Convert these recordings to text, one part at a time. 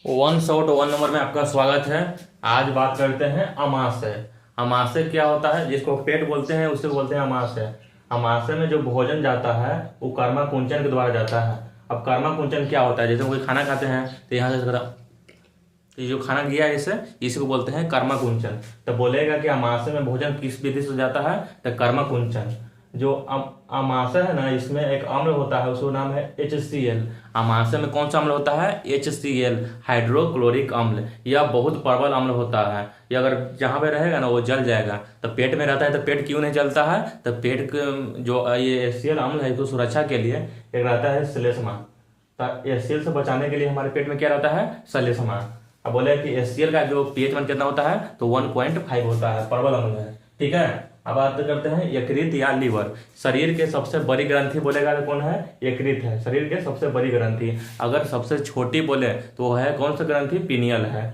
101 number में आपका स्वागत है। आज बात करते हैं अमाशय। अमाशय क्या होता है? जिसको पेट बोलते हैं उसे बोलते हैं अमाशय। अमाशय में जो भोजन जाता है वो कर्मा कुंचन के द्वारा जाता है। अब कर्मा कुंचन क्या होता है? जैसे कोई खाना खाते हैं तो यहाँ से तो ये जो खाना गया है इसी को बोलते हैं कर्मा कुंचन। तो बोलेगा कि अमाशय में भोजन किस विधि से जाता है? तो कर्मा कुंचन। जो अमाशय है ना, इसमें एक अम्ल होता है, उसका नाम है HCl। अमाशय में कौन सा अम्ल होता है? HCl, हाइड्रोक्लोरिक अम्ल। यह बहुत प्रबल अम्ल होता है। यह अगर जहाँ पे रहेगा ना वो जल जाएगा। तो पेट में रहता है तो पेट क्यों नहीं जलता है? तो पेट जो ये HCl अम्ल है इसको सुरक्षा के लिए एक रहता है श्लेष्मा। तो HCl से बचाने के लिए हमारे पेट में क्या रहता है? श्लेष्मा। अब बोले कि HCl का जो pH मान कितना होता है? तो 1.5 होता है, प्रबल अम्ल है। ठीक है। अब बात करते हैं यकृत या लीवर। शरीर के सबसे बड़ी ग्रंथि बोलेगा तो कौन है? यकृत है, शरीर के सबसे बड़ी ग्रंथि। अगर सबसे छोटी बोले तो वो है कौन सा ग्रंथि? पीनियल है।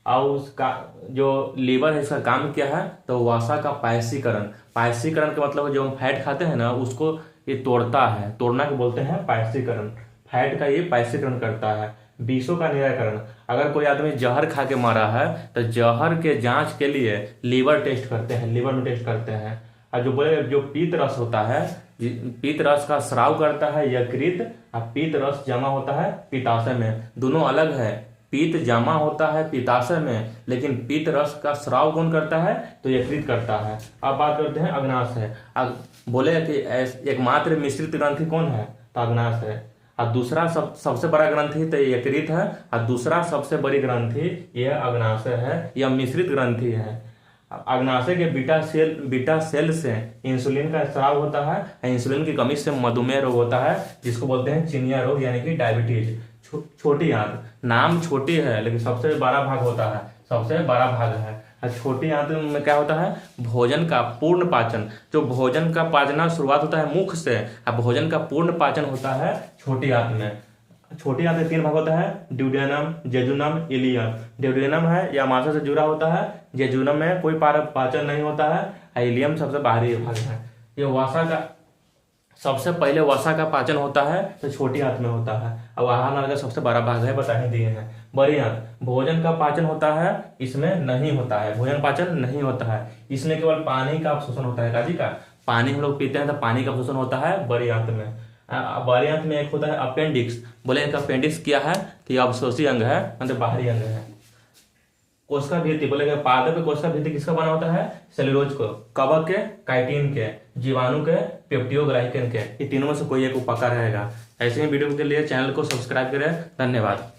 और उसका जो लीवर है इसका काम क्या है? तो वसा का पायसीकरण। पायसीकरण का मतलब जो हम फैट खाते हैं ना उसको ये तोड़ता है, तोड़ना को बोलते हैं पायसीकरण। फैट का ये पायसीकरण करता है। विषों का निराकरण। अगर कोई आदमी जहर खा के मरा है तो जहर के जांच के लिए लीवर टेस्ट करते हैं, लीवर में टेस्ट करते हैं। और जो बोले जो पीत रस होता है, पीत रस का स्राव करता है यकृत, और पीत रस जमा होता है पित्ताशय में। दोनों अलग है। पीत जमा होता है पित्ताशय में, लेकिन पीत रस का स्राव कौन करता है? तो यकृत करता है। अब बात करते हैं अग्नाशय। बोले कि एकमात्र मिश्रित ग्रंथि कौन है? तो अग्नाशय है। और दूसरा सबसे बड़ा ग्रंथि तो यकृत है, और दूसरा सबसे बड़ी ग्रंथि यह अग्नाशय है। यह मिश्रित ग्रंथि है। अग्नाशय के बीटा सेल से इंसुलिन का स्राव होता है। इंसुलिन की कमी से मधुमेह रोग होता है, जिसको बोलते हैं चिनिया रोग यानी कि डायबिटीज। छोटी आंत, नाम छोटी है लेकिन सबसे बड़ा भाग होता है, सबसे बड़ा भाग है। छोटी आंत में क्या होता है? भोजन का पूर्ण पाचन। जो भोजन का पाचना शुरुआत होता है मुख से, और भोजन का पूर्ण पाचन होता है छोटी आंत में। छोटी आंत में 3 भाग होता है, ड्यूडेनम, जेजुनम, इलियम। ड्यूडेनम है यह अमाशय से जुड़ा होता है। जेजुनम में कोई पाचन नहीं होता है। इलियम सबसे बाहरी भाग है। ये वसा का सबसे पहले वसा का पाचन होता है तो छोटी आंत में होता है। अब आहार नाल का सबसे बड़ा भाग है, बता ही दिए हैं। बड़ी आंत, भोजन का पाचन होता है, इसमें नहीं होता है, भोजन पाचन नहीं होता है। इसमें केवल पानी का अवशोषण होता है। काजी का पानी हम लोग पीते हैं तो पानी का अवशोषण होता है बड़ी आंत में। बड़ी आंत में एक होता है अपेंडिक्स। बोले इनका अपेंडिक्स क्या है? तो ये अवशोषी अंग है, मतलब बाहरी अंग है। कोशिका भित्ति, बोले पादप के कोशिका भित्ति किसका बना होता है? सेलुलोज को। कवक के, काइटिन के, जीवाणु के, पेप्टियोग्लाइकन के। ये तीनों में से कोई एक उपकार रहेगा। ऐसे ही वीडियो के लिए चैनल को सब्सक्राइब करें। धन्यवाद।